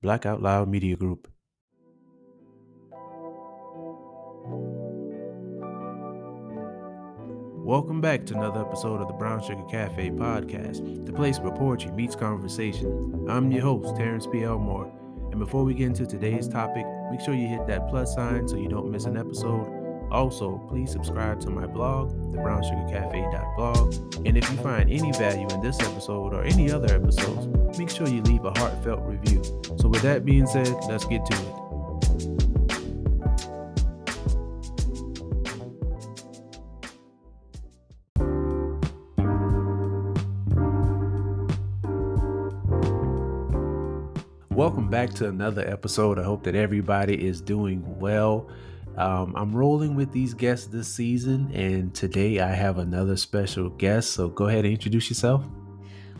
Black Out Loud Media Group. Welcome back to another episode of the Brown Sugar Cafe podcast, the place where poetry meets conversation. I'm your host, Terrence P. Elmore, and before we get into today's topic, make sure you hit that plus sign so you don't miss an episode. Also, please subscribe to my blog, thebrownssugarcafe.blog, and if you find any value in this episode or any other episodes, make sure you leave a heartfelt review. So with that being said, let's get to it. Welcome back to another episode. I hope that everybody is doing well. I'm rolling with these guests this season, and today I have another special guest. So go ahead and introduce yourself.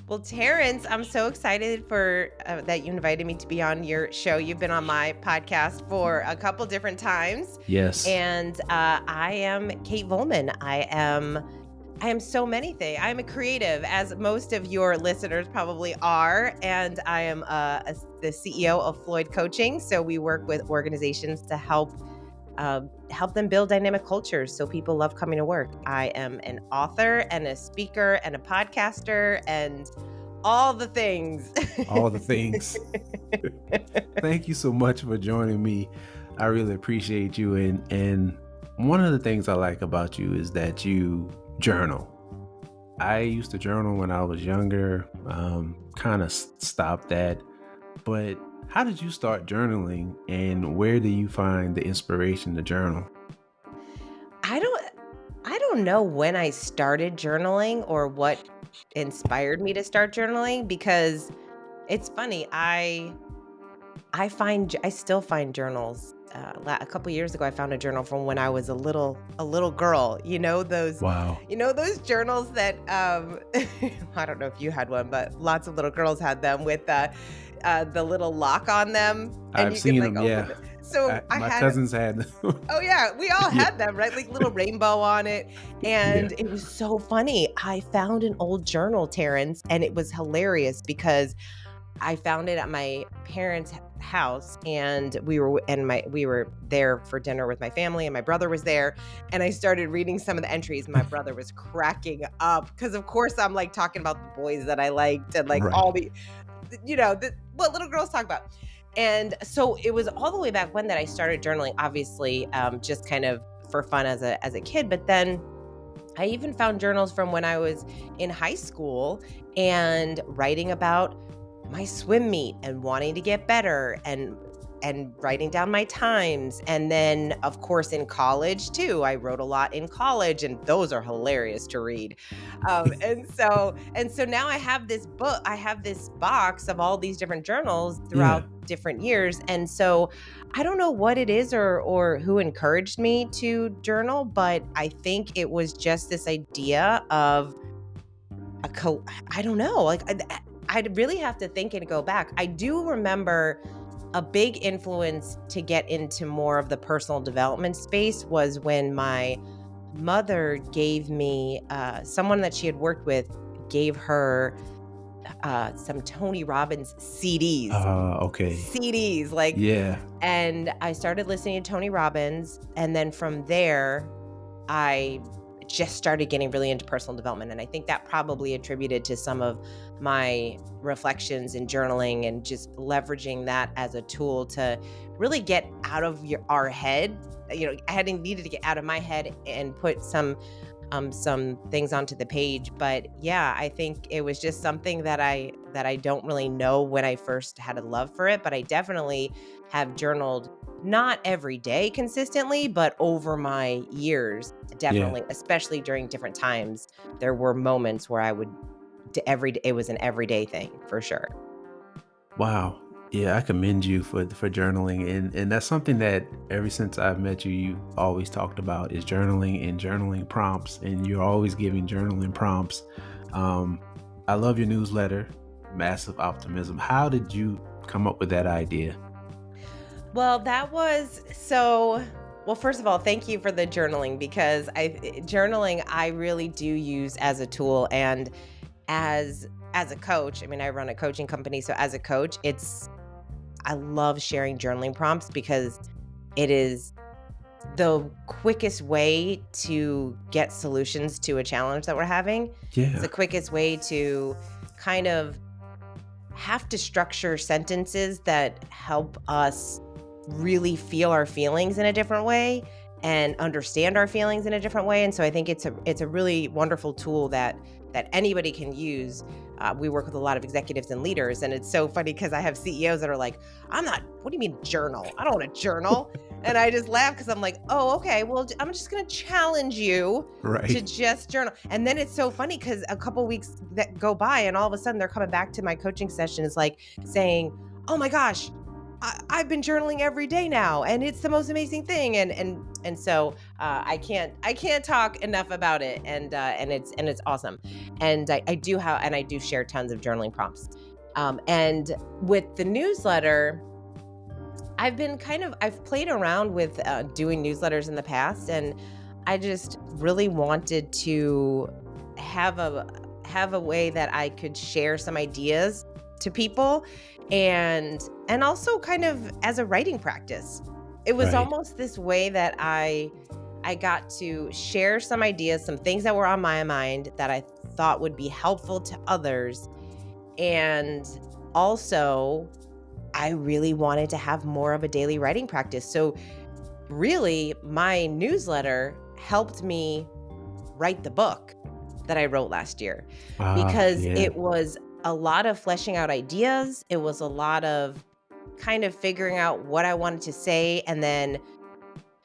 Well, Terrence, I'm so excited for that you invited me to be on your show. You've been on my podcast for a couple different times. Yes. And I am Kate Volman. I am so many things. I'm a creative, as most of your listeners probably are, and I am the CEO of Floyd Coaching. So we work with organizations to help them build dynamic cultures so people love coming to work. I am an author and a speaker and a podcaster and all the things. All the things. Thank you so much for joining me. I really appreciate you. And one of the things I like about you is that you journal. I used to journal when I was younger, kind of stopped that. But how did you start journaling, and where do you find the inspiration to journal? I don't know when I started journaling or what inspired me to start journaling, because it's funny. I still find journals. A couple years ago, I found a journal from when I was a little girl. You know those. Wow. You know those journals that I don't know if you had one, but lots of little girls had them with the little lock on them. And I've seen them. Yeah. So my cousins had them. Oh yeah, we all had them, right? Like little rainbow on it. And It was so funny. I found an old journal, Terrence, and it was hilarious because I found it at my parents' house, and we were there for dinner with my family, and my brother was there, and I started reading some of the entries. My brother was cracking up because, of course, I'm like talking about the boys that I liked and like all the, what little girls talk about. And so it was all the way back when that I started journaling, obviously, just kind of for fun as a kid. But then I even found journals from when I was in high school and writing about my swim meet and wanting to get better and writing down my times. And then, of course, in college too, I wrote a lot in college, and those are hilarious to read. And so now I have this book, I have this box of all these different journals throughout different years. And so I don't know what it is or who encouraged me to journal, but I think it was just this idea of I don't know, like I'd really have to think and go back. I do remember a big influence to get into more of the personal development space was when my mother gave me, someone that she had worked with gave her some Tony Robbins CDs. Okay. CDs, like, yeah. And I started listening to Tony Robbins. And then from there, I just started getting really into personal development. And I think that probably attributed to some of my reflections and journaling and just leveraging that as a tool to really get out of our head. I needed to get out of my head and put some things onto the page. But yeah, I think it was just something that I don't really know when I first had a love for it, but I definitely have journaled not every day consistently, but over my years, definitely, especially during different times, there were moments where I would it was an everyday thing for sure. Wow. Yeah, I commend you for journaling. And that's something that ever since I've met you, you've always talked about is journaling and journaling prompts. And you're always giving journaling prompts. I love your newsletter, Massive Optimism. How did you come up with that idea? Well, first of all, thank you for the journaling, because journaling I really do use as a tool, and as a coach. I mean, I run a coaching company, so as a coach, I love sharing journaling prompts because it is the quickest way to get solutions to a challenge that we're having. It's the quickest way to kind of have to structure sentences that help us really feel our feelings in a different way and understand our feelings in a different way. And so I think it's a really wonderful tool that anybody can use. We work with a lot of executives and leaders, and it's so funny because I have CEOs that are like, what do you mean journal? I don't want to journal. And I just laugh because I'm like, oh, okay, well, I'm just going to challenge you to just journal. And then it's so funny because a couple weeks that go by and all of a sudden they're coming back to my coaching session is like saying, oh my gosh, I've been journaling every day now, and it's the most amazing thing. And so I can't talk enough about it, and it's awesome. And I do share tons of journaling prompts. And with the newsletter, I've played around with doing newsletters in the past, and I just really wanted to have a way that I could share some ideas to people, and also kind of as a writing practice. It was almost this way that I got to share some ideas, some things that were on my mind that I thought would be helpful to others. And also, I really wanted to have more of a daily writing practice. So really, my newsletter helped me write the book that I wrote last year, because it was a lot of fleshing out ideas. It was a lot of kind of figuring out what I wanted to say, and then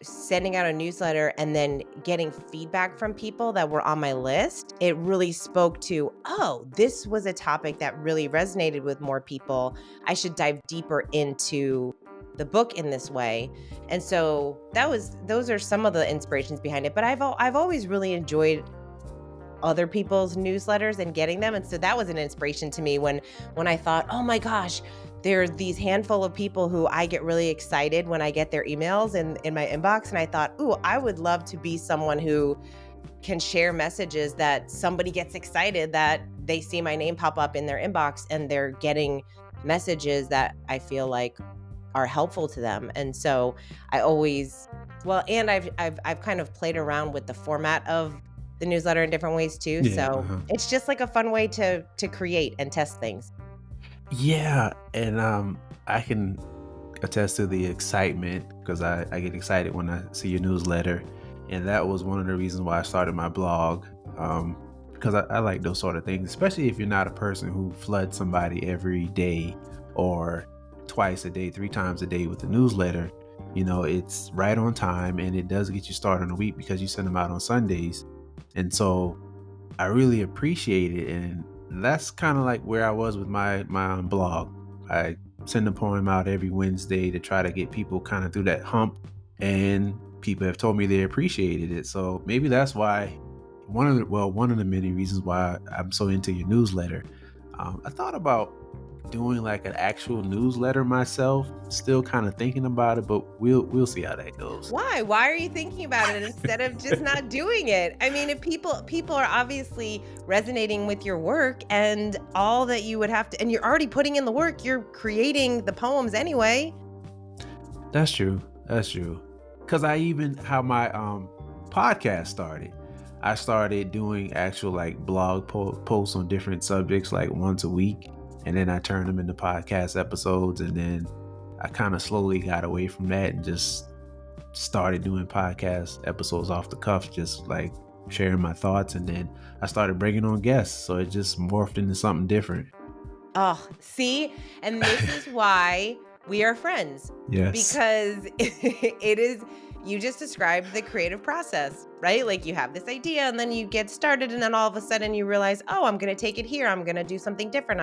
sending out a newsletter and then getting feedback from people that were on my list. It really spoke to, oh, this was a topic that really resonated with more people. I should dive deeper into the book in this way. And so those are some of the inspirations behind it. But I've always really enjoyed other people's newsletters and getting them. And so that was an inspiration to me when I thought, oh my gosh, there's these handful of people who I get really excited when I get their emails in my inbox. And I thought, ooh, I would love to be someone who can share messages that somebody gets excited that they see my name pop up in their inbox and they're getting messages that I feel like are helpful to them. And so I've kind of played around with the format of the newsletter in different ways too. It's just like a fun way to create and test things. Yeah, and I can attest to the excitement, because I get excited when I see your newsletter, and that was one of the reasons why I started my blog, because I like those sort of things, especially if you're not a person who floods somebody every day or twice a day, 3 times a day with the newsletter. You know, it's right on time, and it does get you started on the week because you send them out on Sundays. And so I really appreciate it. And that's kind of like where I was with my blog. I send a poem out every Wednesday to try to get people kind of through that hump, and people have told me they appreciated it. So maybe that's why one of the many reasons why I'm so into your newsletter. I thought about doing like an actual newsletter myself, still kind of thinking about it, but we'll see how that goes. Why are you thinking about it instead of just not doing it? I mean, if people are obviously resonating with your work, and all that you would have to, and you're already putting in the work, you're creating the poems anyway. That's true. Because how my podcast started. I started doing actual like blog posts on different subjects like once a week. And then I turned them into podcast episodes. And then I kind of slowly got away from that and just started doing podcast episodes off the cuff, just like sharing my thoughts. And then I started bringing on guests. So it just morphed into something different. Oh, see? And this is why we are friends. Yes. Because it is, you just described the creative process, right? Like you have this idea and then you get started, and then all of a sudden you realize, oh, I'm going to take it here. I'm going to do something different.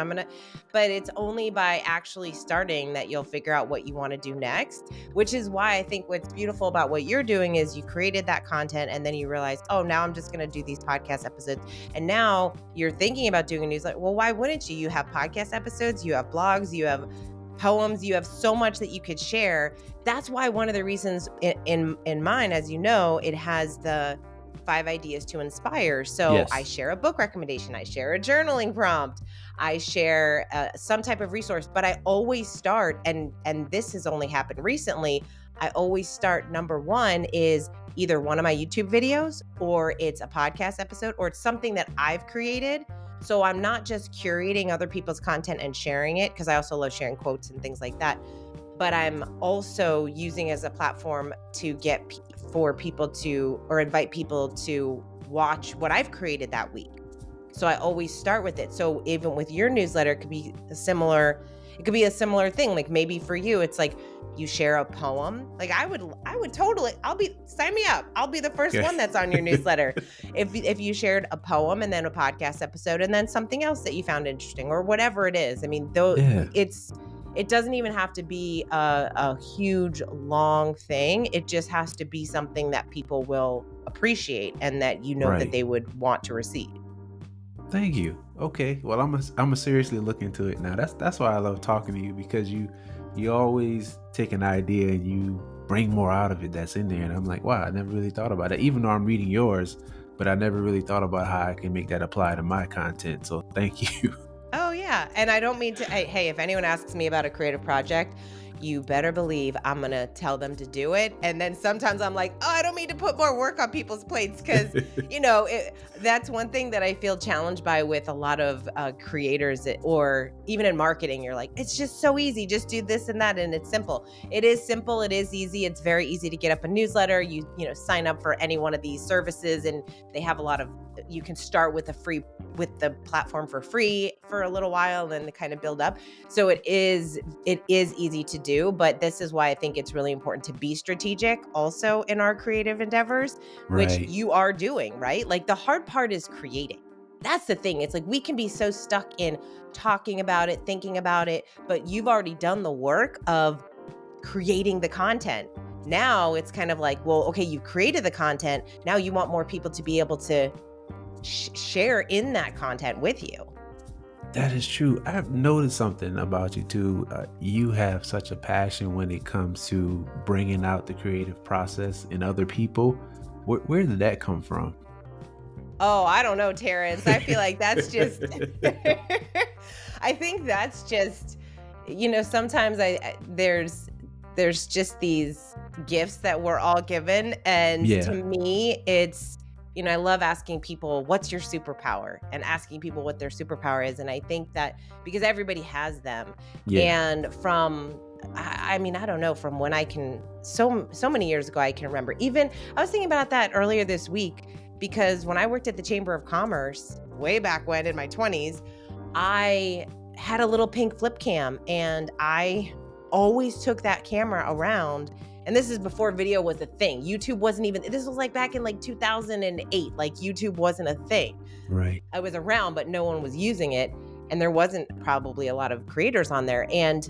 But it's only by actually starting that you'll figure out what you want to do next, which is why I think what's beautiful about what you're doing is you created that content and then you realize, oh, now I'm just going to do these podcast episodes. And now you're thinking about doing a newsletter. Well, why wouldn't you? You have podcast episodes, you have blogs, you have poems, you have so much that you could share. That's why one of the reasons in mine, as you know, it has the 5 ideas to inspire. So I Yes. share a book recommendation, I share a journaling prompt, I share some type of resource, but I always start, and this has only happened recently, I always start, number one is either one of my YouTube videos, or it's a podcast episode, or it's something that I've created. So I'm not just curating other people's content and sharing it, because I also love sharing quotes and things like that, but I'm also using as a platform to get for people to, or invite people to watch what I've created that week. So I always start with it. So even with your newsletter, it could be a similar thing. Like maybe for you, it's like you share a poem. Like I would totally, sign me up. I'll be the first one that's on your newsletter. If you shared a poem and then a podcast episode and then something else that you found interesting or whatever it is. I mean, though it doesn't even have to be a huge, long thing. It just has to be something that people will appreciate and that that they would want to receive. Thank you. Okay. Well, I'm a seriously look into it now. That's why I love talking to you, because you always take an idea and you bring more out of it that's in there. And I'm like, wow, I never really thought about it. Even though I'm reading yours, but I never really thought about how I can make that apply to my content. So thank you. Oh yeah. And I don't mean to, hey, if anyone asks me about a creative project, you better believe I'm going to tell them to do it. And then sometimes I'm like, oh, I don't mean to put more work on people's plates, because, that's one thing that I feel challenged by with a lot of creators, or even in marketing. You're like, it's just so easy. Just do this and that. And it's simple. It is simple. It is easy. It's very easy to get up a newsletter. You sign up for any one of these services, and they have a lot of, you can start with the platform for free for a little while, and then kind of build up. So it is easy to do, but this is why I think it's really important to be strategic also in our creative endeavors, which you are doing, right? Like the hard part is creating. That's the thing. It's like we can be so stuck in talking about it, thinking about it, but you've already done the work of creating the content. Now it's kind of like, well, okay, you created the content. Now you want more people to be able to share in that content with you. That is true. I've noticed something about you too. You have such a passion when it comes to bringing out the creative process in other people. Where did that come from? Oh, I don't know, Terrence. I feel like that's just, I think that's just, sometimes there's just these gifts that we're all given. And to me, it's, I love asking people, what's your superpower? And asking people what their superpower is. And I think that because everybody has them. And I don't know, from when I can, so many years ago, I can remember. Even, I was thinking about that earlier this week, because when I worked at the Chamber of Commerce, way back when in my 20s, I had a little pink flip cam, and I always took that camera around. And this is before video was a thing. YouTube wasn't even, this was like back in like 2008, like YouTube wasn't a thing. Right. I was around, but no one was using it. And there wasn't probably a lot of creators on there. And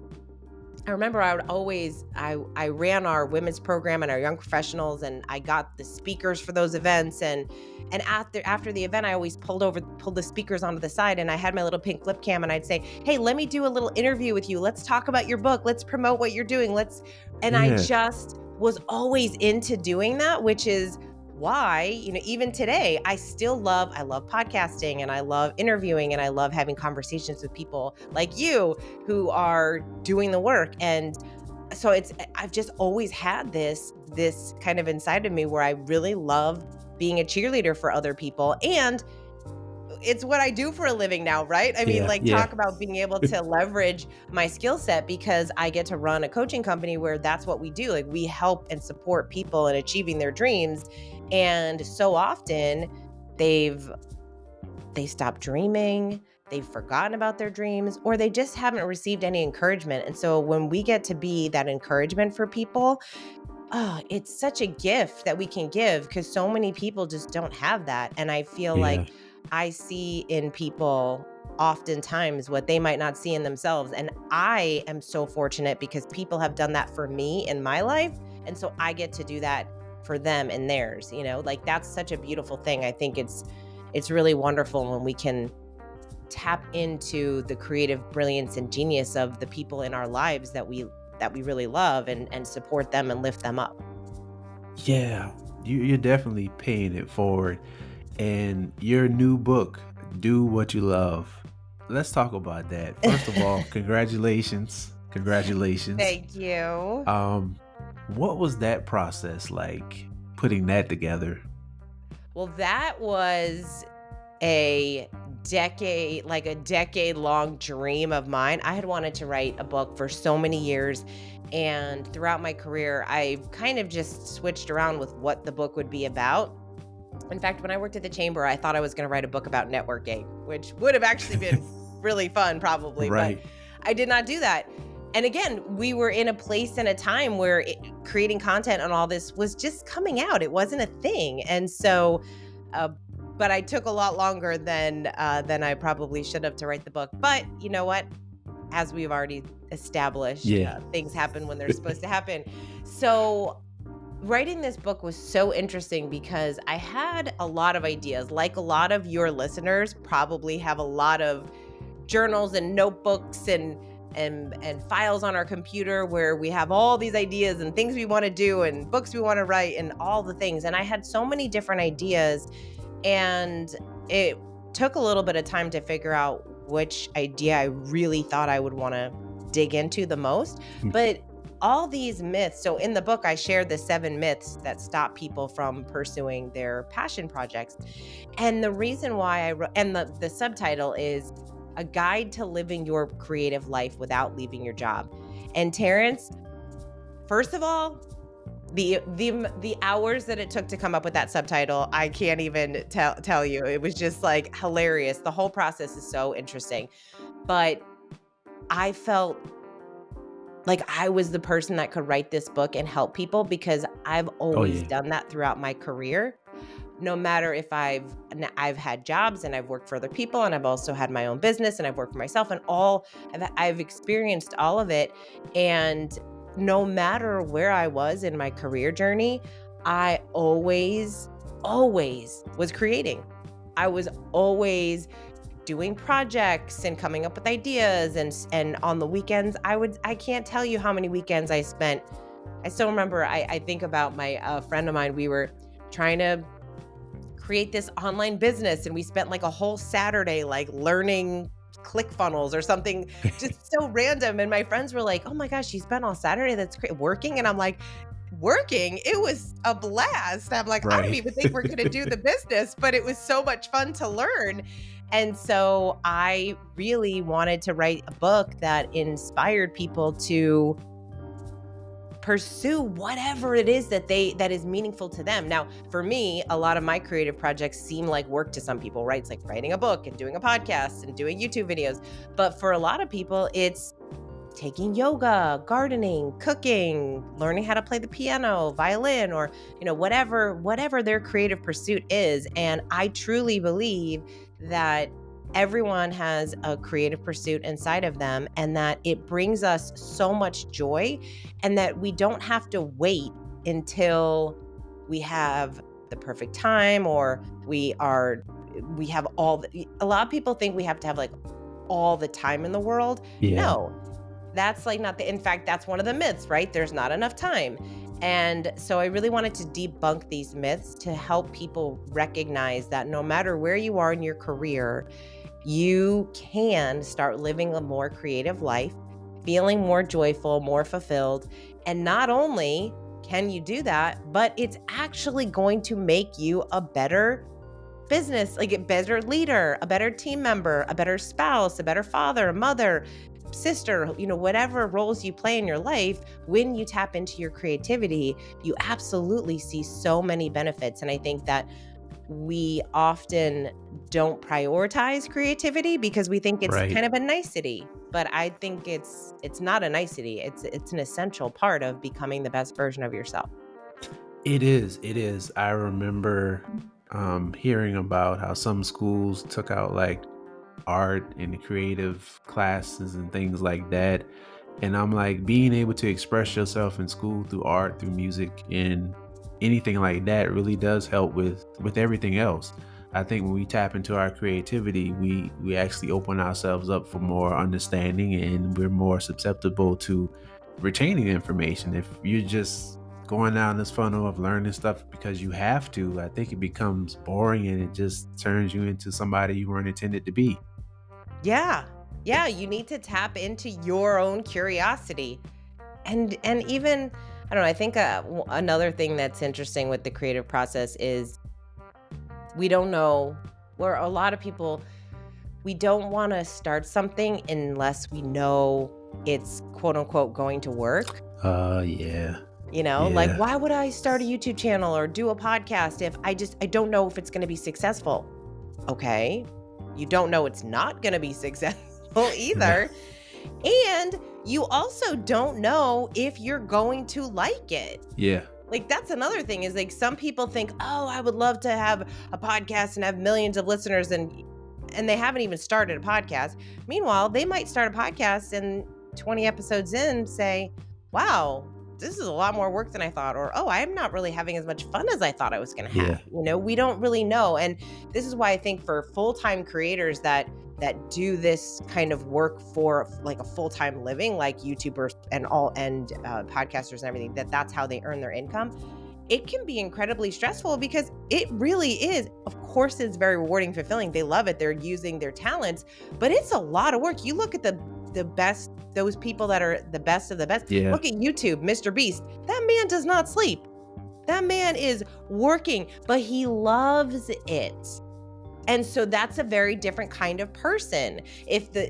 I remember I ran our women's program and our young professionals, and I got the speakers for those events. And after the event, I always pulled the speakers onto the side, and I had my little pink flip cam, and I'd say, hey, let me do a little interview with you. Let's talk about your book. Let's promote what you're doing. I just was always into doing that, which is why, even today, I love podcasting, and I love interviewing, and I love having conversations with people like you who are doing the work. And so I've just always had this kind of inside of me where I really love being a cheerleader for other people. And it's what I do for a living now, right? I mean, talk about being able to leverage my skill set, because I get to run a coaching company where that's what we do. Like, we help and support people in achieving their dreams. And so often they stop dreaming, they've forgotten about their dreams, or they just haven't received any encouragement. And so when we get to be that encouragement for people, it's such a gift that we can give, because so many people just don't have that. And I feel like I see in people oftentimes what they might not see in themselves. And I am so fortunate because people have done that for me in my life. And so I get to do that for them and theirs, that's such a beautiful thing. I think it's really wonderful when we can tap into the creative brilliance and genius of the people in our lives that we really love, and support them and lift them up. Yeah. You're definitely paying it forward. And your new book, Do What You Love. Let's talk about that. First of all, congratulations. Congratulations. Thank you. What was that process like, putting that together? Well, that was a decade long dream of mine. I had wanted to write a book for so many years. And throughout my career, I kind of just switched around with what the book would be about. In fact, when I worked at the chamber, I thought I was going to write a book about networking, which would have actually been really fun, probably. Right. But I did not do that. And again, we were in a place and a time where creating content and all this was just coming out. It wasn't a thing. And so, but I took a lot longer than I probably should have to write the book. But you know what? As we've already established, things happen when they're supposed to happen. So writing this book was so interesting because I had a lot of ideas. Like a lot of your listeners probably have a lot of journals and notebooks and files on our computer where we have all these ideas and things we want to do and books we want to write and all the things. And I had so many different ideas, and it took a little bit of time to figure out which idea I really thought I would want to dig into the most. But all these myths, so in the book, I shared the 7 myths that stop people from pursuing their passion projects. And the reason why I wrote, and the subtitle is A Guide to Living Your Creative Life Without Leaving Your Job. And Terrence, first of all, the hours that it took to come up with that subtitle, I can't even tell you. It was just like hilarious. The whole process is so interesting. But I felt like I was the person that could write this book and help people because I've always done that throughout my career. No matter if I've had jobs and I've worked for other people, and I've also had my own business and I've worked for myself, and I've experienced all of it. And no matter where I was in my career journey, I always was creating. I was always doing projects and coming up with ideas, and on the weekends I can't tell you how many weekends I spent. I still remember, I think about my friend of mine. We were trying to create this online business, and we spent like a whole Saturday like learning ClickFunnels or something just so random. And my friends were like, "Oh my gosh, you spent all Saturday that's great working." And I'm like, working? It was a blast. I'm like, I don't even think we're going to do the business, but it was so much fun to learn. And so I really wanted to write a book that inspired people to pursue whatever it is that is meaningful to them. Now, for me, a lot of my creative projects seem like work to some people, right? It's like writing a book and doing a podcast and doing YouTube videos. But for a lot of people, it's taking yoga, gardening, cooking, learning how to play the piano, violin, or, whatever their creative pursuit is. And I truly believe that everyone has a creative pursuit inside of them, and that it brings us so much joy, and that we don't have to wait until we have the perfect time, or we have a lot of people think we have to have like all the time in the world. No, that's like not in fact, that's one of the myths, right? There's not enough time. And so I really wanted to debunk these myths to help people recognize that no matter where you are in your career, you can start living a more creative life, feeling more joyful, more fulfilled. And not only can you do that, but it's actually going to make you a better business, like a better leader, a better team member, a better spouse, a better father, mother, sister, whatever roles you play in your life. When you tap into your creativity, you absolutely see so many benefits. And I think that we often don't prioritize creativity because we think it's kind of a nicety, but I think it's not a nicety. It's an essential part of becoming the best version of yourself. It is. I remember hearing about how some schools took out like art and creative classes and things like that. And I'm like, being able to express yourself in school through art, through music, and anything like that really does help with everything else. I think when we tap into our creativity, we actually open ourselves up for more understanding, and we're more susceptible to retaining information. If you're just going down this funnel of learning stuff because you have to, I think it becomes boring and it just turns you into somebody you weren't intended to be. Yeah. Yeah, you need to tap into your own curiosity. And even, I don't know, I think another thing that's interesting with the creative process is we don't know, where a lot of people, we don't want to start something unless we know it's quote unquote going to work. Yeah. Like, why would I start a YouTube channel or do a podcast if I don't know if it's going to be successful? Okay. You don't know it's not going to be successful either. And you also don't know if you're going to like it. Yeah. Like, that's another thing is like some people think, oh, I would love to have a podcast and have millions of listeners and they haven't even started a podcast. Meanwhile, they might start a podcast and 20 episodes in say, wow, this is a lot more work than I thought, or, oh, I'm not really having as much fun as I thought I was going to have. We don't really know. And this is why I think for full-time creators that do this kind of work for like a full-time living, like YouTubers and podcasters and everything, that's how they earn their income. It can be incredibly stressful because it really is. Of course, it's very rewarding, fulfilling. They love it. They're using their talents, but it's a lot of work. You look at the best, those people that are the best of the best. Yeah. Look at YouTube, Mr. Beast. That man does not sleep. That man is working, but he loves it. And so that's a very different kind of person.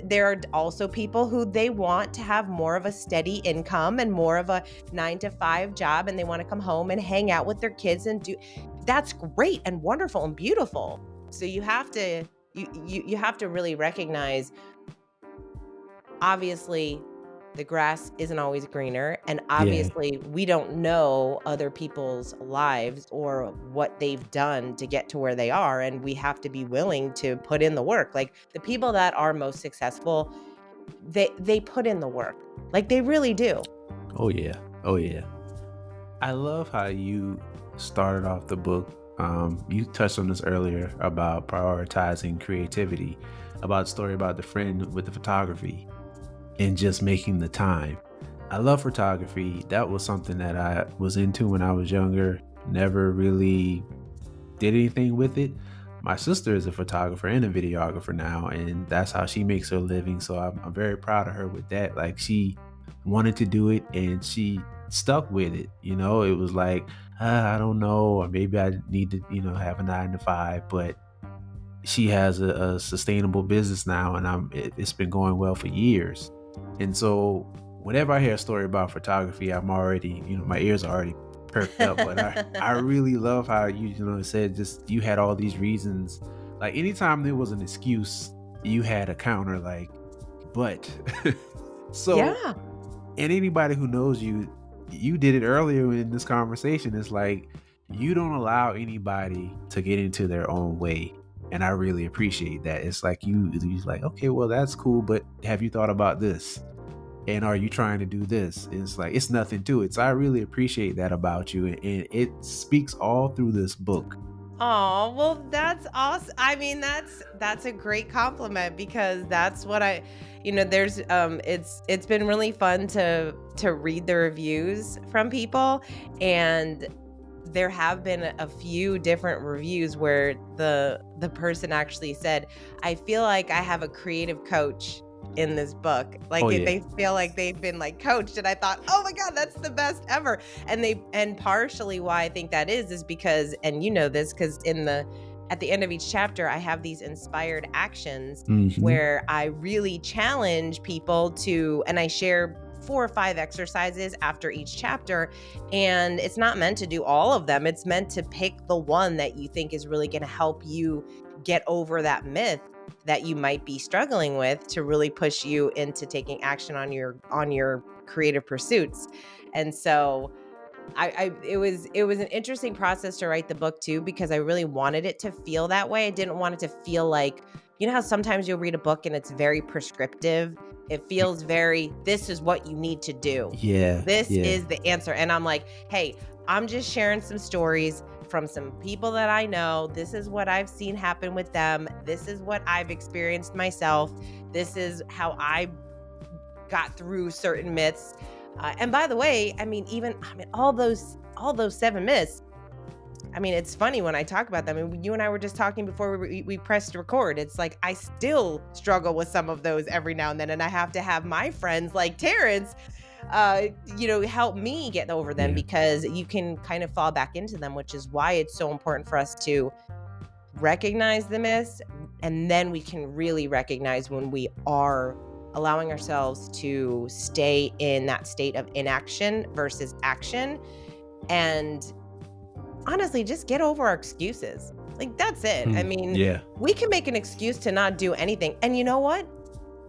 There are also people who they want to have more of a steady income and more of a 9-to-5 job, and they want to come home and hang out with their kids and that's great and wonderful and beautiful. So you have to really recognize, obviously, the grass isn't always greener. And obviously, we don't know other people's lives or what they've done to get to where they are. And we have to be willing to put in the work. Like the people that are most successful, they put in the work. Like they really do. Oh, yeah. Oh, yeah. I love how you started off the book. You touched on this earlier about prioritizing creativity, about the story about the friend with the photography. And just making the time. I love photography. That was something that I was into when I was younger. Never really did anything with it. My sister is a photographer and a videographer now, and that's how she makes her living. So I'm very proud of her with that. Like she wanted to do it and she stuck with it. It was like, I don't know, or maybe I need to, have a 9-to-5, but she has a sustainable business now, and it's been going well for years. And so whenever I hear a story about photography, I'm already, my ears are already perked up. But I really love how you said just you had all these reasons. Like anytime there was an excuse, you had a counter like, but. So, yeah. And anybody who knows you did it earlier in this conversation. It's like, you don't allow anybody to get into their own way. And I really appreciate that. It's like you're like, okay, well, that's cool, but have you thought about this? And are you trying to do this? It's like, it's nothing to it. So I really appreciate that about you. And it speaks all through this book. Oh, well, that's awesome. I mean, that's a great compliment because that's what there's, it's been really fun to read the reviews from people, and there have been a few different reviews where the person actually said, I feel like I have a creative coach in this book. Like they feel like they've been like coached. And I thought, oh my God, that's the best ever. And partially why I think that is because, and this, because at the end of each chapter, I have these inspired actions where I really challenge people and I share 4 or 5 exercises after each chapter. And it's not meant to do all of them. It's meant to pick the one that you think is really going to help you get over that myth that you might be struggling with to really push you into taking action on your creative pursuits. And so it was an interesting process to write the book too, because I really wanted it to feel that way. I didn't want it to feel like, how sometimes you'll read a book and it's very prescriptive. It feels very, this is what you need to do. Yeah. This is the answer. And I'm like, hey, I'm just sharing some stories from some people that I know. This is what I've seen happen with them. This is what I've experienced myself. This is how I got through certain myths. And by the way, I mean, all those 7 myths. I mean, it's funny when I talk about them. And you and I were just talking before we pressed record. It's like I still struggle with some of those every now and then, and I have to have my friends like Terrence, help me get over them, because you can kind of fall back into them, which is why it's so important for us to recognize the myths, and then we can really recognize when we are allowing ourselves to stay in that state of inaction versus action. And honestly, just get over our excuses. Like, that's it. I mean, we can make an excuse to not do anything. And you know what?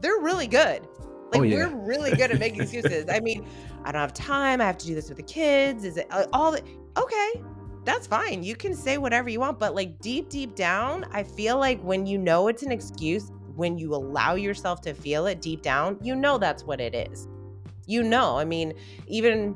They're really good. Like, we're really good at making excuses. I mean, I don't have time. I have to do this with the kids. Is it all the, okay, that's fine. You can say whatever you want. But like deep down, I feel like when you know it's an excuse, when you allow yourself to feel it deep down, you know that's what it is. I mean, even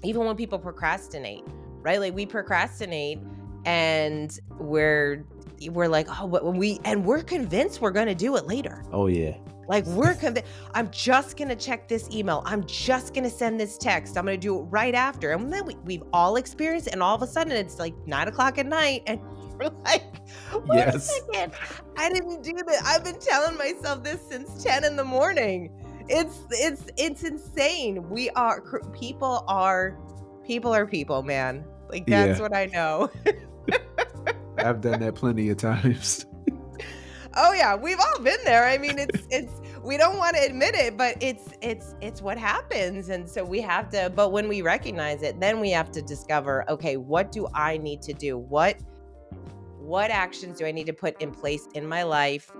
when people procrastinate, right? Like, we procrastinate and we're like, oh, we're convinced we're going to do it later. Oh yeah. Like, we're convinced, I'm just going to check this email. I'm just going to send this text. I'm going to do it right after. And then we've all experienced it. And all of a sudden it's like 9:00 at night. And we're like, wait a second, I didn't do that. I've been telling myself this since 10 in the morning. It's insane. People are people, man. Like, that's what I know. I've done that plenty of times. Oh yeah, we've all been there. I mean, it's we don't want to admit it, but it's what happens. And so we have to, but when we recognize it, then we have to discover, okay, what do I need to do? What actions do I need to put in place in my life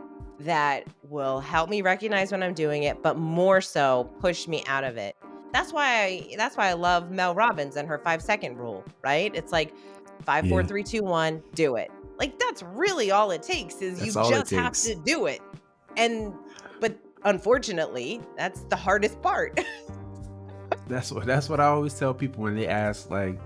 that will help me recognize when I'm doing it, but more so push me out of it? That's why I love Mel Robbins and her 5-second rule, right? It's like 5, 4, 3, 2, 1, do it. Like, that's really all it takes, is you just have to do it. But unfortunately, that's the hardest part. That's what I always tell people when they ask, like,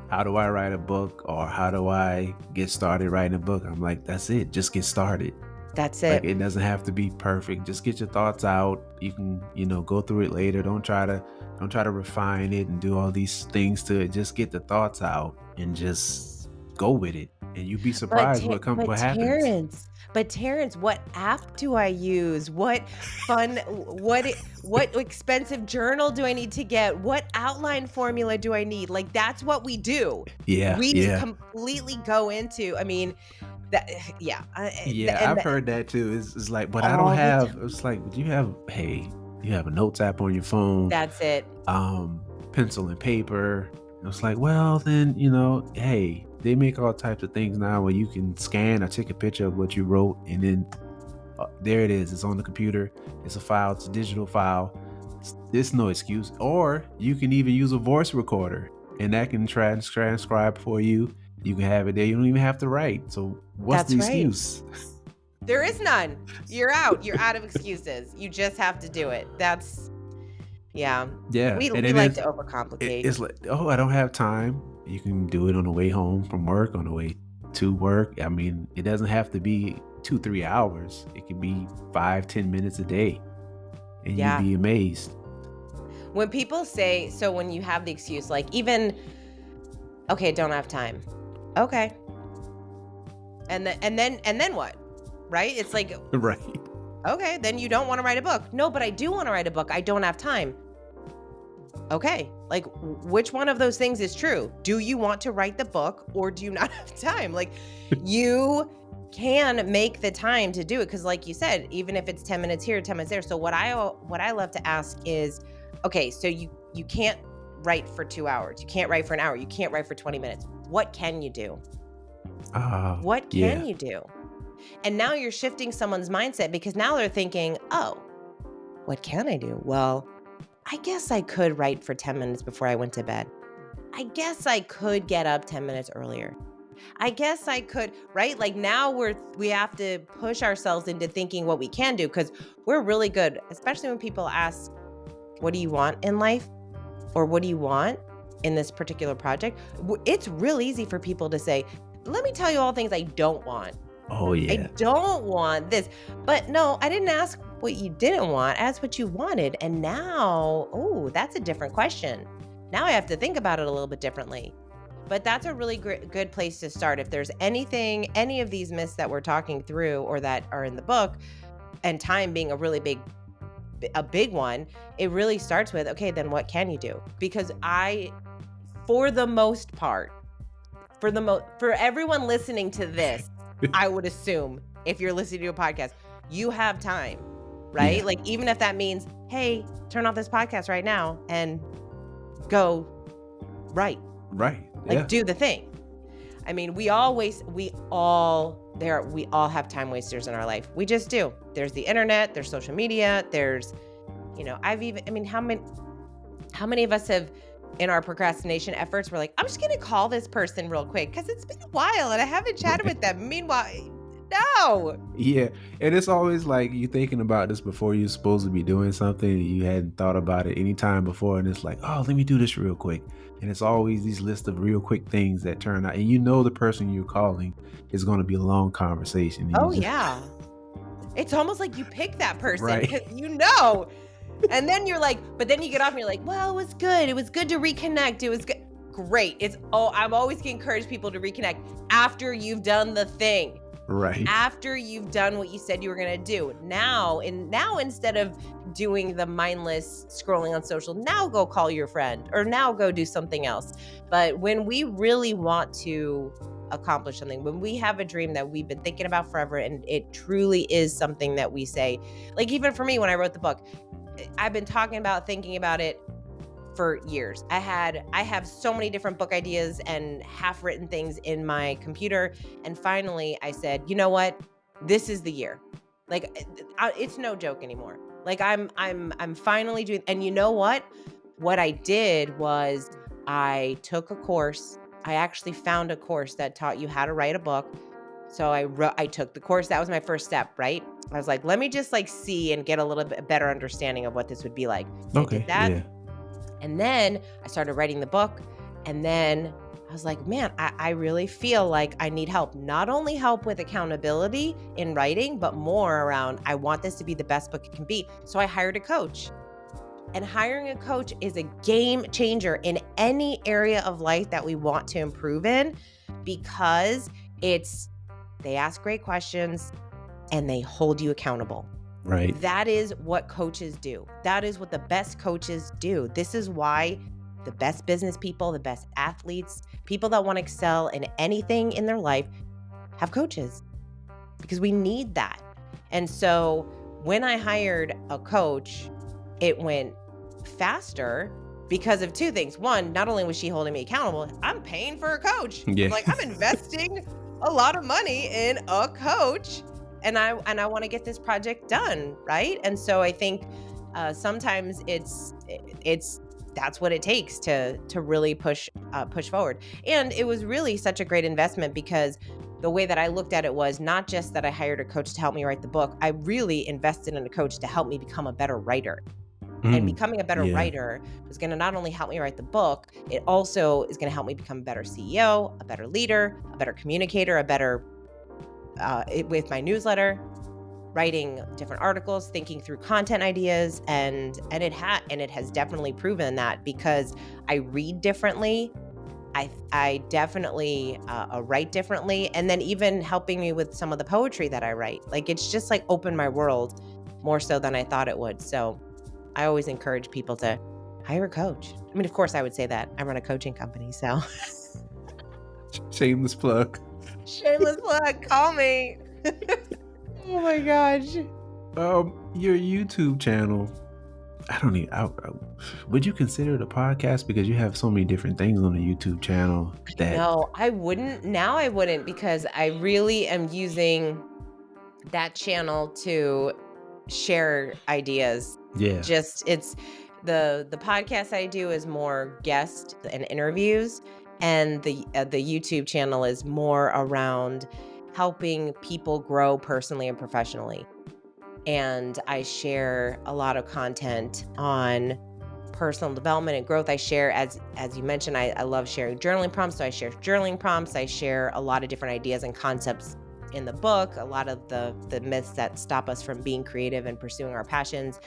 how do I write a book, or how do I get started writing a book? I'm like, that's it. Just get started. That's it. Like, it doesn't have to be perfect. Just get your thoughts out. You can, go through it later. Don't try to refine it and do all these things to it. Just get the thoughts out and just go with it. And you'd be surprised what happens. But Terrence, what app do I use? What expensive journal do I need to get? What outline formula do I need? Like, that's what we do. We completely go into, I mean, that, I've heard that too. It's like, but I don't have, it's like, you have a notes app on your phone. That's it. Pencil and paper. It's like, well, then, hey, they make all types of things now where you can scan or take a picture of what you wrote, and then there it is. It's on the computer. It's a file. It's a digital file. There's no excuse. Or you can even use a voice recorder, and that can transcribe for you. You can have it there. You don't even have to write. So what's the excuse? There is none. You're out. You're out of excuses. You just have to do it. That's, We like to overcomplicate. It's like, oh, I don't have time. You can do it on the way home from work, on the way to work. I mean, it doesn't have to be 2-3 hours. It can be 5-10 minutes a day, and you'd be amazed. When people say, so when you have the excuse, like, even, okay, don't have time. Okay. And then what? Right? It's like, right. Okay, then you don't want to write a book. No, but I do want to write a book. I don't have time. Okay, like, which one of those things is true? Do you want to write the book, or do you not have time? Like, you can make the time to do it, because like you said, even if it's 10 minutes here, 10 minutes there. So what I love to ask is, okay, so you can't write for 2 hours. You can't write for an hour. You can't write for 20 minutes. What can you do? What can you do? And now you're shifting someone's mindset, because now they're thinking, oh, what can I do? Well, I guess I could write for 10 minutes before I went to bed. I guess I could get up 10 minutes earlier. I guess I could, right? Like, now we have to push ourselves into thinking what we can do, because we're really good, especially when people ask, what do you want in life? Or what do you want in this particular project? It's real easy for people to say, let me tell you all things I don't want. Oh, yeah. I don't want this. But no, I didn't ask what you didn't want as what you wanted. And now, oh, that's a different question. Now I have to think about it a little bit differently. But that's a really good place to start. If there's anything, any of these myths that we're talking through or that are in the book, and time being a big one, it really starts with, okay, then what can you do? Because for the most part, for everyone listening to this, I would assume if you're listening to a podcast, you have time, right? Yeah. Like, even if that means, hey, turn off this podcast right now and go write. Right. Like, Yeah. do the thing. I mean, we all have time wasters in our life. We just do. There's the internet, there's social media, there's, how many of us have, in our procrastination efforts, we're like, I'm just going to call this person real quick because it's been a while and I haven't chatted with them. Meanwhile, no. Yeah. And it's always like you thinking about this before you're supposed to be doing something and you hadn't thought about it any time before. And it's like, oh, let me do this real quick. And it's always these lists of real quick things that turn out. And the person you're calling is going to be a long conversation. Oh, yeah. It's almost like you pick that person, right. And then you're like, but then you get off and you're like, well, it was good. It was good to reconnect. It was good. Great. I'm always going to encourage people to reconnect after you've done the thing. Right. After you've done what you said you were going to do. Now, instead of doing the mindless scrolling on social, now go call your friend or now go do something else. But when we really want to accomplish something, when we have a dream that we've been thinking about forever and it truly is something that we say, like even for me, when I wrote the book, I've been thinking about it for years. I have so many different book ideas and half-written things in my computer. And finally I said, you know what? This is the year. Like, it's no joke anymore. Like I'm finally doing, and you know what? What I did was I took a course. I actually found a course that taught you how to write a book. So I took the course. That was my first step, right? I was like, let me just see and get a little bit better understanding of what this would be like. Okay. I did that. Yeah. And then I started writing the book. And then I was like, man, I really feel like I need help. Not only help with accountability in writing, but more around, I want this to be the best book it can be. So I hired a coach. And hiring a coach is a game changer in any area of life that we want to improve in, because they ask great questions and they hold you accountable. Right. That is what coaches do. That is what the best coaches do. This is why the best business people, the best athletes, people that want to excel in anything in their life have coaches, because we need that. And so when I hired a coach, it went faster because of two things. One, not only was she holding me accountable, I'm paying for a coach. Yeah. I'm investing a lot of money in a coach, and I want to get this project done, right? And so I think sometimes that's what it takes to really push forward. And it was really such a great investment, because the way that I looked at it was not just that I hired a coach to help me write the book. I really invested in a coach to help me become a better writer. And becoming a better writer was going to not only help me write the book, it also is going to help me become a better CEO, a better leader, a better communicator, with my newsletter, writing different articles, thinking through content ideas, and it has definitely proven that, because I read differently. I definitely write differently, and then even helping me with some of the poetry that I write. It's just opened my world more so than I thought it would. So I always encourage people to hire a coach. I mean, of course I would say that. I run a coaching company, so. Shameless plug. Shameless plug. Call me. Oh my gosh. Your YouTube channel, would you consider it a podcast? Because you have so many different things on the YouTube channel. No, I wouldn't. Now I wouldn't, because I really am using that channel to share ideas. Yeah. It's the podcast I do is more guest and interviews, and the YouTube channel is more around helping people grow personally and professionally. And I share a lot of content on personal development and growth. I share, as you mentioned, I love sharing journaling prompts. So I share journaling prompts. I share a lot of different ideas and concepts in the book, a lot of the myths that stop us from being creative and pursuing our passions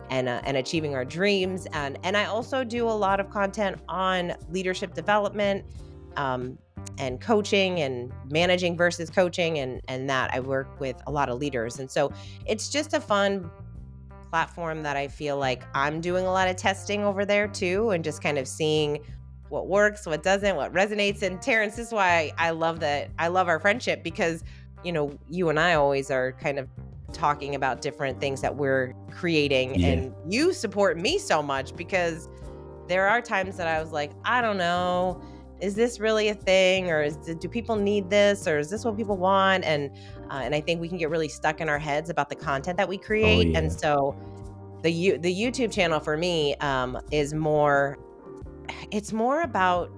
and achieving our dreams. And I also do a lot of content on leadership development, and coaching and managing versus coaching, and that I work with a lot of leaders. And so it's just a fun platform that I feel like I'm doing a lot of testing over there too, and just kind of seeing what works, what doesn't, what resonates. And Terrence, this is why I love that. I love our friendship, because, you and I always are kind of talking about different things that we're creating. Yeah. And you support me so much, because there are times that I was like, I don't know, is this really a thing, or do people need this, or is this what people want? And I think we can get really stuck in our heads about the content that we create. yeah. And so the YouTube channel for me is more, it's more about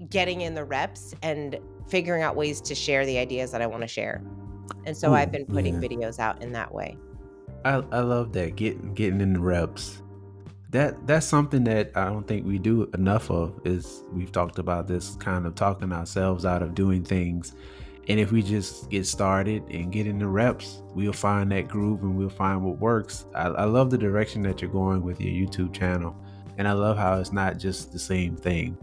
getting in the reps and figuring out ways to share the ideas that I want to share. And so I've been putting videos out in that way. I love that, getting in the reps. That's something that I don't think we do enough of. Is we've talked about this, kind of talking ourselves out of doing things. And if we just get started and get in the reps, we'll find that groove and we'll find what works. I love the direction that you're going with your YouTube channel. And I love how it's not just the same thing,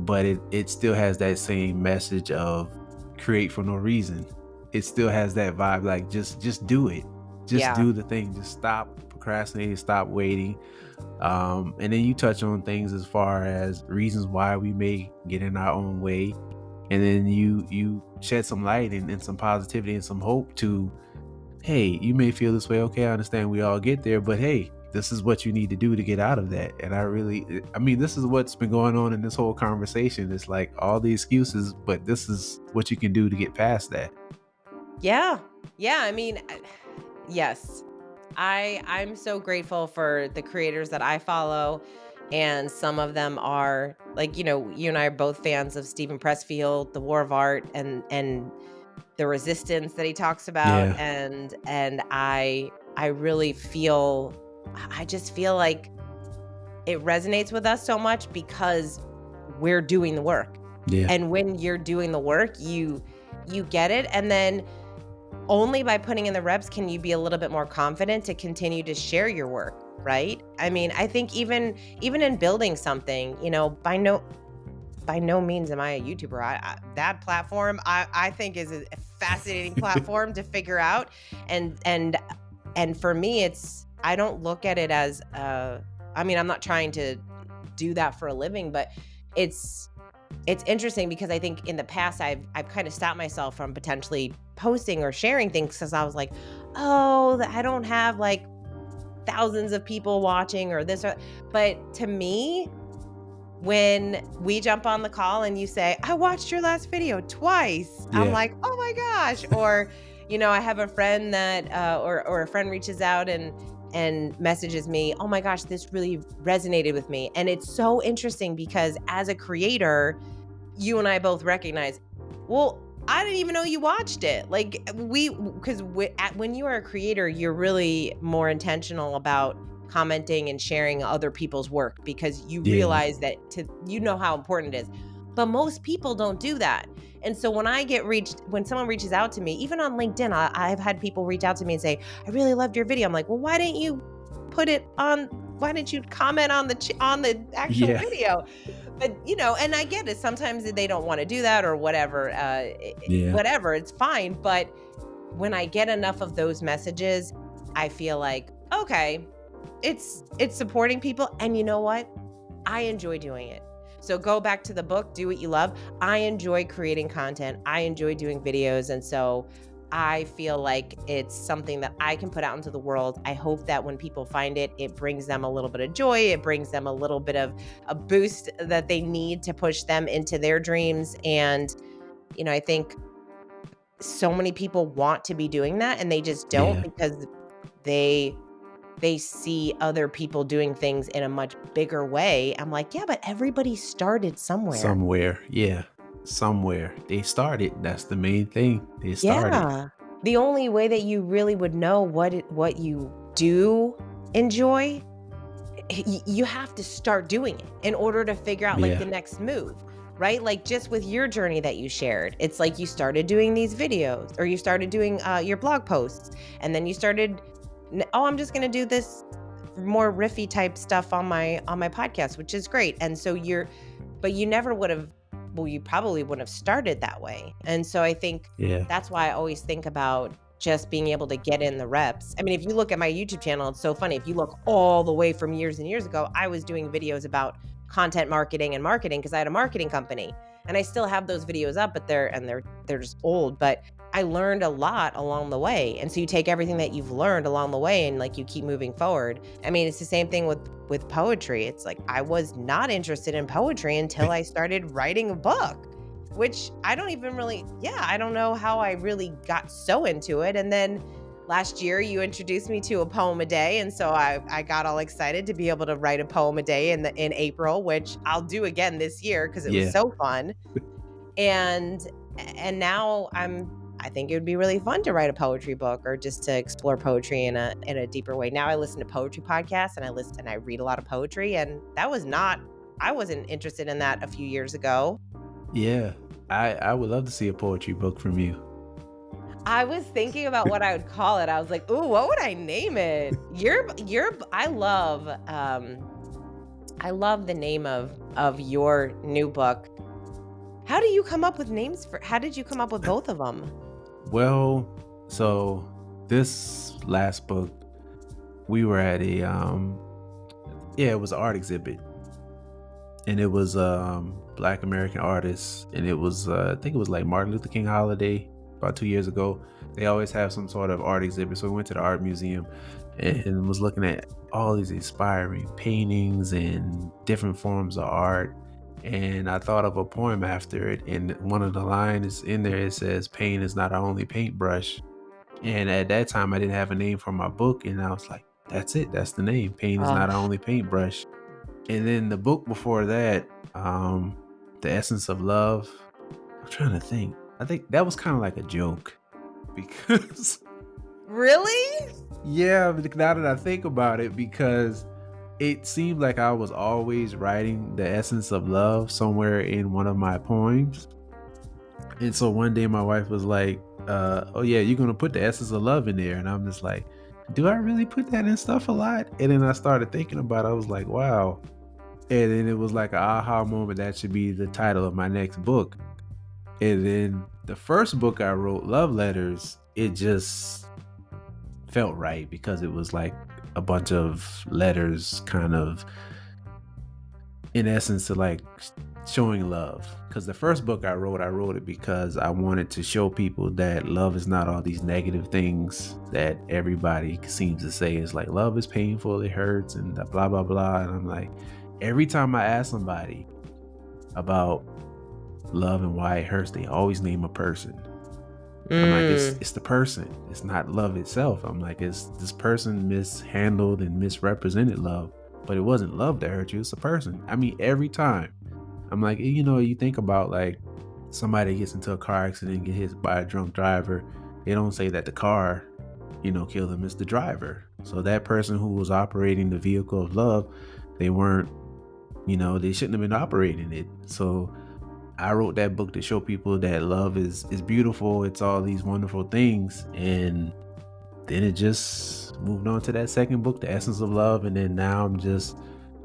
but it still has that same message of create for no reason. It still has that vibe, like just do it. Just do the thing. Just stop procrastinating, stop waiting. And then you touch on things as far as reasons why we may get in our own way. And then you shed some light and some positivity and some hope to, hey, you may feel this way. Okay, I understand we all get there, but hey, this is what you need to do to get out of that. And this is what's been going on in this whole conversation. It's like all the excuses, but this is what you can do to get past that. Yeah. Yes. I'm so grateful for the creators that I follow. And some of them are like, you and I are both fans of Stephen Pressfield, The War of Art, and the resistance that he talks about. Yeah. And I really feel, I just feel like it resonates with us so much because we're doing the work. Yeah. And when you're doing the work, you get it. And then only by putting in the reps can you be a little bit more confident to continue to share your work, right? I mean, I think even in building something, by no means am I a YouTuber. That platform I think is a fascinating platform to figure out. And for me, I don't look at it as I'm not trying to do that for a living, but it's interesting because I think in the past I've kind of stopped myself from potentially posting or sharing things because I was like, oh, I don't have like thousands of people watching or this, but to me, when we jump on the call and you say, I watched your last video twice, I'm like, oh my gosh. Or, I have a friend that, or a friend reaches out and messages me, oh my gosh, this really resonated with me. And it's so interesting because as a creator, you and I both recognize, well, I didn't even know you watched it. Like when you are a creator, you're really more intentional about commenting and sharing other people's work because you realize that you know how important it is. But most people don't do that. And so when someone reaches out to me, even on LinkedIn, I've had people reach out to me and say, I really loved your video. I'm like, well, why didn't you comment on the actual video? But, and I get it. Sometimes they don't want to do that or whatever, whatever, it's fine. But when I get enough of those messages, I feel like, okay, it's supporting people. And you know what? I enjoy doing it. So go back to the book, do what you love. I enjoy creating content. I enjoy doing videos. And so I feel like it's something that I can put out into the world. I hope that when people find it, it brings them a little bit of joy. It brings them a little bit of a boost that they need to push them into their dreams. And, I think so many people want to be doing that and they just don't because they see other people doing things in a much bigger way. I'm like, yeah, but everybody started somewhere. Somewhere they started. That's the main thing. They started. Yeah. The only way that you really would know what you do enjoy, you have to start doing it in order to figure out like the next move, right? Like just with your journey that you shared, it's like you started doing these videos, or you started doing your blog posts, and then you started, oh, I'm just going to do this more riffy type stuff on my podcast, which is great. And so but you never would have, well, you probably wouldn't have started that way. And so I think that's why I always think about just being able to get in the reps. I mean, if you look at my YouTube channel, it's so funny. If you look all the way from years and years ago, I was doing videos about content marketing and marketing because I had a marketing company, and I still have those videos up, but they're just old, but I learned a lot along the way. And so you take everything that you've learned along the way and like you keep moving forward. I mean, it's the same thing with poetry. It's like I was not interested in poetry until I started writing a book, which I don't even really, I don't know how I really got so into it. And then last year you introduced me to a poem a day. And so I got all excited to be able to write a poem a day in April, which I'll do again this year because it was so fun. And now I think it would be really fun to write a poetry book, or just to explore poetry in a deeper way. Now I listen to poetry podcasts, and I read a lot of poetry, and I wasn't interested in that a few years ago. Yeah, I would love to see a poetry book from you. I was thinking about what I would call it. I was like, ooh, what would I name it? I love the name of your new book. How do you come up with names how did you come up with both of them? Well, so this last book, we were at a it was an art exhibit, and it was Black American artists, and it was I think it was like Martin Luther King holiday about 2 years ago. They always have some sort of art exhibit, so we went to the art museum and was looking at all these inspiring paintings and different forms of art. And I thought of a poem after it, and one of the lines in there, it says, "Pain is not our only paintbrush." And at that time I didn't have a name for my book, and I was like, that's it, that's the name. Pain is not our only paintbrush. And then the book before that, The Essence of Love, I'm trying to think, I think that was kind of like a joke, because Really? Yeah, now that I think about it, because it seemed like I was always writing the essence of love somewhere in one of my poems. And so one day my wife was like, oh yeah, you're going to put the essence of love in there. And I'm just like, do I really put that in stuff a lot? And then I started thinking about it. I was like, wow. And then it was like an aha moment. That should be the title of my next book. And then the first book I wrote, Love Letters, it just felt right because it was like a bunch of letters kind of in essence to like showing love. Because the first book I wrote it because I wanted to show people that love is not all these negative things that everybody seems to say. It's like, love is painful, it hurts, and blah blah blah. And I'm like, every time I ask somebody about love and why it hurts, they always name a person. I'm like, it's the person. It's not love itself. I'm like, it's this person mishandled and misrepresented love, but it wasn't love that hurt you. It's a person. I mean, every time. I'm like, you think about like somebody gets into a car accident and get hit by a drunk driver. They don't say that the car, killed them. It's the driver. So that person who was operating the vehicle of love, they weren't, they shouldn't have been operating it. So I wrote that book to show people that love is beautiful. It's all these wonderful things. And then it just moved on to that second book, The Essence of Love. And then now I'm just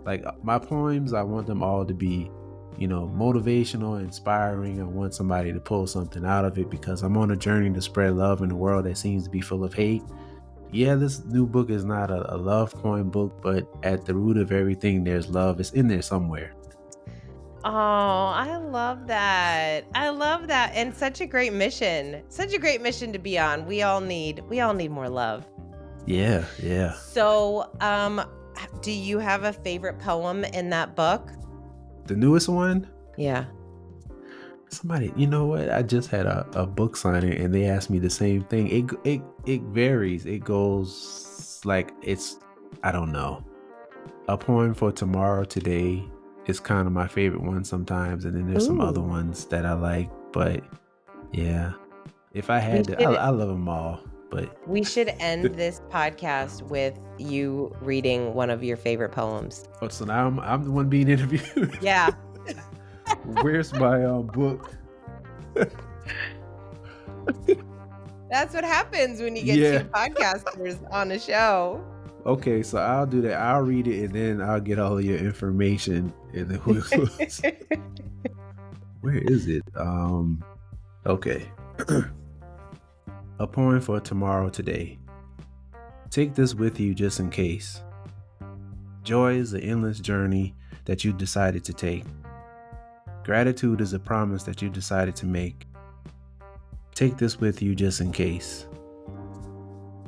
like, my poems, I want them all to be, motivational, inspiring. I want somebody to pull something out of it because I'm on a journey to spread love in a world that seems to be full of hate. Yeah, this new book is not a love poem book, but at the root of everything, there's love. It's in there somewhere. Oh, I love that. And such a great mission to be on. We all need more love. Yeah. So, do you have a favorite poem in that book? The newest one? Yeah. Somebody, you know what? I just had a book signing and they asked me the same thing. It varies. It goes like, I don't know. A poem for tomorrow, today is kind of my favorite one sometimes. And then there's some other ones that I like, but yeah, if I had to, I love them all. But we should end this podcast with you reading one of your favorite poems. Oh, so now I'm the one being interviewed. Yeah. Where's my book? That's what happens when you get Yeah. two podcasters on a show. Okay, so I'll do that. I'll read it and then I'll get all of your information and then where is it? Okay. A poem for tomorrow today. Take this with you just in case. Joy is the endless journey that you decided to take. Gratitude is a promise that you decided to make. Take this with you just in case.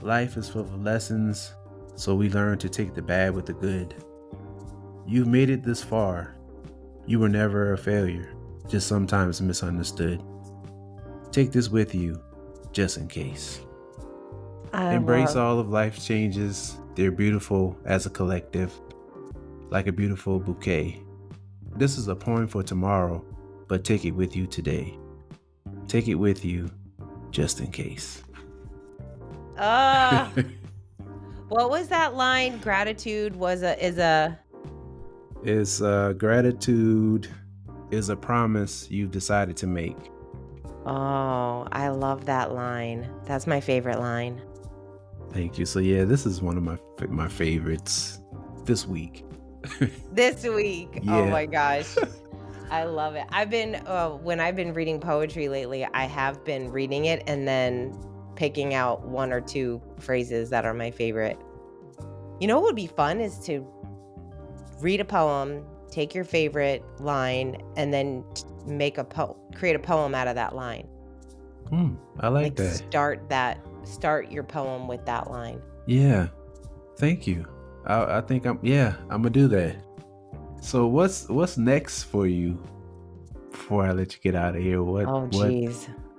Life is full of lessons, so we learn to take the bad with the good. You've made it this far. You were never a failure, just sometimes misunderstood. Take this with you just in case. Embrace all of life's changes. They're beautiful as a collective, like a beautiful bouquet. This is a poem for tomorrow, but take it with you today. Take it with you just in case. What was that line? Gratitude Gratitude is a promise you decided to make. Oh, I love that line. That's my favorite line. Thank you. So yeah, this is one of my favorites this week. This week. Yeah. Oh my gosh. I love it. When I've been reading poetry lately, I have been reading it and then picking out one or two phrases that are my favorite. You know what would be fun is to read a poem, take your favorite line, and then create a poem out of that line. I like that. Start your poem with that line. Yeah. Thank you. I think I'm gonna do that. So what's next for you before I let you get out of here? What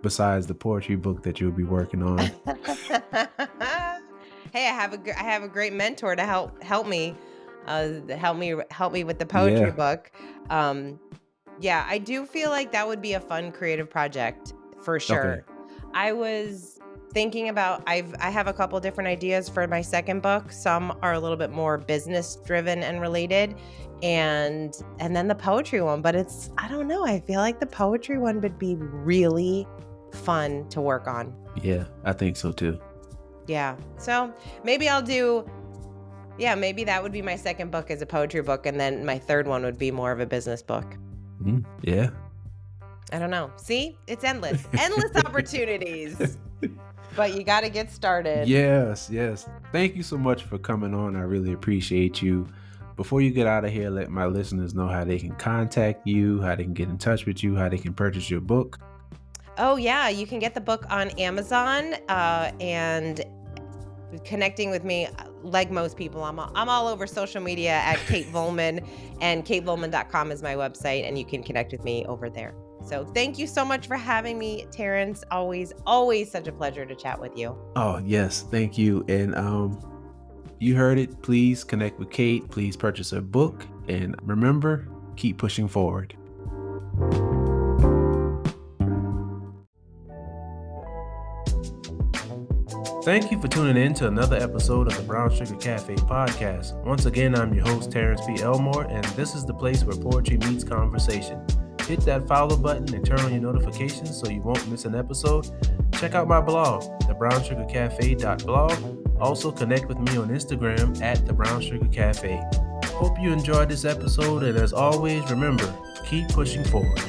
besides the poetry book that you'll be working on? Hey, I have a great mentor to help me with the poetry book. Yeah, I do feel like that would be a fun creative project for sure. Okay. I was thinking about I have a couple different ideas for my second book. Some are a little bit more business driven and related, and then the poetry one, but I don't know, I feel like the poetry one would be really fun to work on. Yeah, I think so too. Yeah. So maybe maybe that would be my second book as a poetry book, and then my third one would be more of a business book. Yeah. I don't know. See, it's endless opportunities. But you got to get started. Yes. Thank you so much for coming on. I really appreciate you. Before you get out of here, let my listeners know how they can contact you, how they can get in touch with you, how they can purchase your book. Oh, yeah. You can get the book on Amazon, and connecting with me, like most people, I'm all over social media at Kate Volman, and katevolman.com is my website, and you can connect with me over there. So thank you so much for having me, Terrence. Always such a pleasure to chat with you. Oh, yes. Thank you. And you heard it. Please connect with Kate. Please purchase her book. And remember, keep pushing forward. Thank you for tuning in to another episode of the Brown Sugar Cafe podcast. Once again, I'm your host, Terrence P. Elmore, and this is the place where poetry meets conversation. Hit that follow button and turn on your notifications so you won't miss an episode. Check out my blog, thebrownsugarcafe.blog. Also connect with me on Instagram at thebrownsugarcafe. Hope you enjoyed this episode, and as always, remember, keep pushing forward.